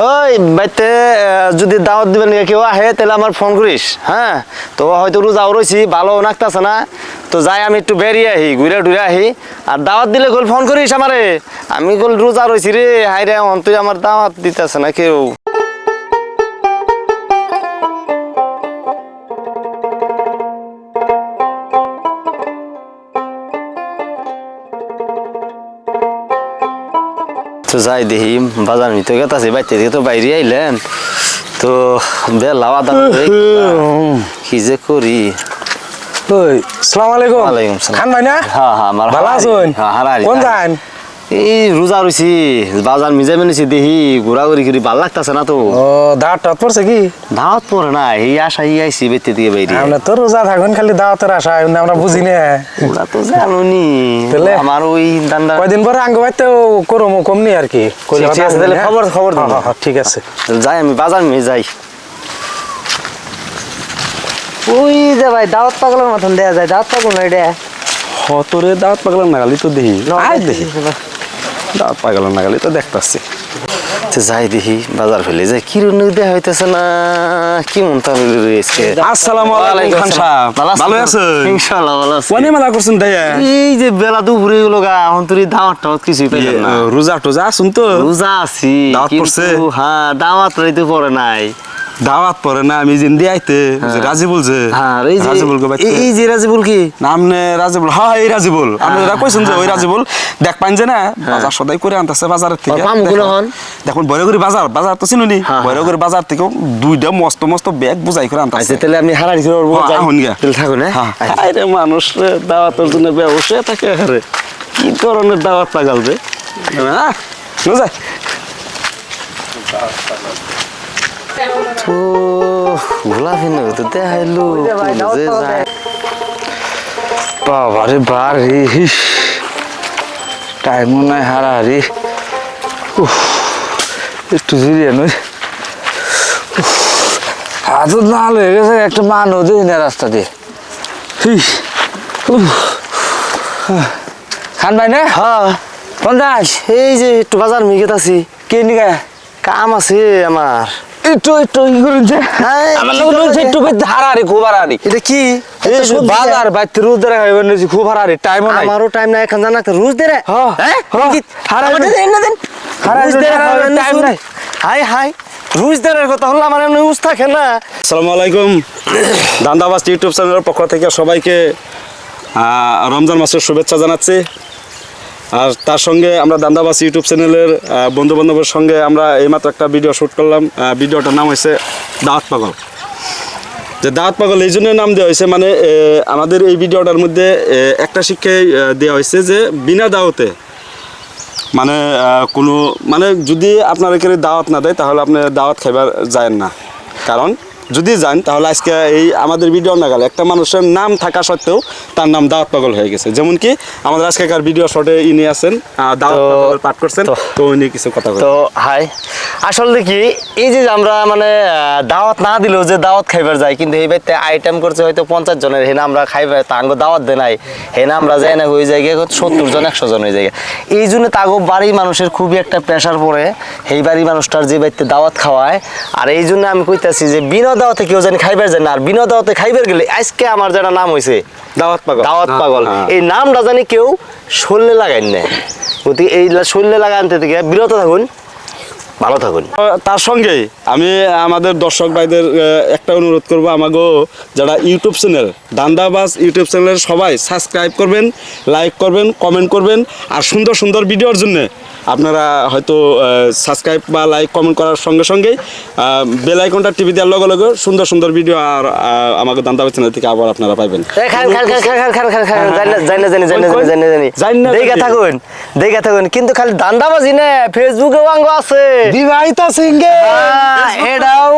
ওই বাইতে যদি দাওয়াত দিবেন কেউ আহে তাহলে আমার ফোন করিস, হ্যাঁ? তো হয়তো রোজাও রয়েছি, ভালো লাগতেছে না, তো যাই আমি একটু বেরিয়ে আহি, ঘুরে টুরে আহি। আর দাওয়াত দিলে গোল ফোন করিস আমারে। আমি গোল রোজা রয়েছি রে, হাই রে, তুই আমার দাওয়াত দিতেছে না কেউ। তো যাই দেখি বাজার নিতে গেছে, বাইতে থেকে তো বাইরে আইলেন, তো বেলা আদা কি যে করি। আসসালামু আলাইকুম। ওয়ালাইকুম সালাম। খান ভাই না? হ্যাঁ হ্যাঁ, ভালো আছেন? কোন যান? এই রোজা রয়েছি, বাজার মিজে মেনেছি, দেখি ঘোরাঘুরি করি, ভাল লাগতেছে না তো। ও দাওয়াত টাওয়াত পড়ছে কি? দাওয়াত পড়ে না, এই আশাই আইছি বেতে দিয়ে বাইরে। আমরা তো রোজা থাকুন খালি দাওয়াতের আশা, আমরা বুঝি না। ওরা তো জানুনি, আমার ওই দান্দা কয়দিন পরে আঙ্গ বাইতে করম কমনি আর কি। ঠিক আছে, তাহলে খবর দিন। ঠিক আছে, যাই আমি বাজার মিয়ে যাই। ওই যে ভাই দাওয়াত পাগলের মতন দেয়া যায়, দাওয়াত পাগল না এটা। তোরে দাওয়াত পাগলাম নাগালি তো দেখি, দেখি দাওয়াত পাগলাম নাগালি তো দেখতেছি। যাই দেখি বাজার ফেলে যাই, কি দেখা হইতেছে না, কি মন তা রয়েছে। আসসালামু আলাইকুম খান সাহেব, ভালো আছেন? ইনশাআল্লাহ ভালো আছি। কোনে মেলা করছেন তাই? এই যে বেলা দুপুরে গেল গা, এখন তুই দাওয়াত টাওয়াত কিছুই পাইলাম না। রোজা টোজা আসুন তো? রোজা আছি, দাওয়াত পড়ছে? হ্যাঁ, দাওয়াত রইতে পড়ে নাই। দাওয়াত পরে না, আমি জিন্দি আইতে রাজিবুল যে, হ্যাঁ রাজিবুল গো বাইতে। এই যে রাজিবুল কি নামনে রাজিবুল? হ্যাঁ এই রাজিবুল, আপনি যেটা কইছেন যে ওই রাজিবুল। দেখ পাইন যে না বাজার সদাই করে আনতেছে বাজারের থেকে। দেখুন বৈরগুড়ি বাজার, বাজার তো চিনুনি? বৈরগুড়ি বাজার থেকে দুইটা মস্ত মস্ত ব্যাগ বুঝাই করে আনতেছে। তাহলে আমি হারাই করে এখন গিয়া থাকুন। আরে মানুষ দাওয়াতের জন্য ব্যবসা থাকে, আরে কি ধরনের দাওয়াত পাগাল যে। তো গোলাপি নয় তো দেখাইলো বাবারে বারে, টাইমও নাই হারাহারি। একটু জিরিয়ে নই, হাত না হয়ে গেছে, একটা মানুষ দিই না রাস্তা দিয়ে। খান ভাই না? হ্যাঁ কোন যাস? এই যে একটু বাজার মিগেত আছি। কে নিগা? কাম আছে আমার। একটু একটু ই করেছে একটু হারাহারি, খুব হারাহারি। এটা কি বাজার বাইতে রোজ ধরে খাইবেন, খুব হারাহারি, টাইমও নাই। আমারও টাইম নাই, এখন জানা রোজ দে রে। টাইম নাই। হাই হাই, রোজ দেরের কথা হলো আমার এমনি উস থাকে না। আসসালামু আলাইকুম। দান্দাবাজ ইউটিউব চ্যানেলের পক্ষ থেকে সবাইকে রমজান মাসের শুভেচ্ছা জানাচ্ছি। আর তার সঙ্গে আমরা দান্দাবাজ ইউটিউব চ্যানেলের বন্ধু বান্ধবের সঙ্গে আমরা এইমাত্র একটা ভিডিও শ্যুট করলাম। ভিডিওটার নাম হয়েছে দাওয়াত পাগল। যে দাওয়াত পাগল এই জন্য নাম দেওয়া হয়েছে, মানে আমাদের এই ভিডিওটার মধ্যে একটা শিক্ষাই দেওয়া হয়েছে যে বিনা দাওয়াতে, মানে কোনো মানে যদি আপনার এখানে দাওয়াত না দেয় তাহলে আপনি দাওয়াত খাইবার যায় না। কারণ যদি যান তাহলে আজকে এই আমাদের ভিডিও না গেলে একটা মানুষের নাম থাকা সত্ত্বেও তার নাম দাওয়াত পাগল হয়ে গেছে। যেমন কি আমাদের আজকেকার ভিডিও শর্টে ইনি আছেন, দাওয়াত পাগল পাঠ করছেন, তো উনি কিছু কথা বলেন। তো হাই, আসলে কি এই যে আমরা মানে দাওয়াত না দিলেও যে দাওয়াত খাইবার যায়, কিন্তু এই বাড়িতে আইটেম করছে হয়তো 50 জনের, হেনা আমরা খাইবার তাঙ্গ দাওয়াত দেয় নাই, হেনা আমরা যাই না ওই জায়গায় 70 জন 100 জন ওই জায়গায়। এই জন্য তাগো বাড়ি মানুষের খুবই একটা প্রেশার পড়ে এই বাড়ি মানুষটার যে বাড়িতে দাওয়াত খাওয়ায়। আর এই জন্য আমি কইতাছি যে বিনা দাওয়াতে কেউ জানি খাইবার যায় না, আর বিনা দাওয়াতে খাইবার গেলে আজকে আমার যেটা নাম হয়েছে দাওয়াত পাগল, দাওয়াত পাগল, এই নামটা জানি কেউ শরীরে লাগাইন না। গতিকে এই শরীরে লাগাইতে থেকে বিরত থাকুন, ভালো থাকুন। তার সঙ্গে আমি আমাদের দর্শক ভাইদের একটা অনুরোধ করবো, আমাকেও যারা ইউটিউব চ্যানেল দান্দাবাজ ইউটিউব চ্যানেলের সবাই সাবস্ক্রাইব করবেন, লাইক করবেন, কমেন্ট করবেন। আর সুন্দর সুন্দর ভিডিওর জন্য আপনারা হয়তো সাবস্ক্রাইব বা লাইক কমেন্ট করার সঙ্গে সঙ্গেই বেল আইকনটা টিভি দেওয়ার লগে লগে সুন্দর সুন্দর ভিডিও আর আমাকে দান্দাবাজ চ্যানেল থেকে আবার আপনারা পাইবেন। দেখা থাকুন, কিন্তু খালি দান্দাবাজি না, ফেসবুকে অঙ্গ আছে বিবাহিত সিঙ্গে, এটাও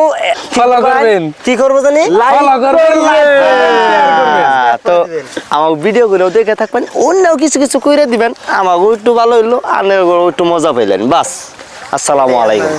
ফলো করবেন। কি করবো জানি, তো আমার ভিডিও গুলো দেখে থাকবেন, অন্যও কিছু কিছু করে দিবেন, আমাকেও একটু ভালো হইলো, আর একটু মজা পাইলেন। বাস, আসসালামু আলাইকুম।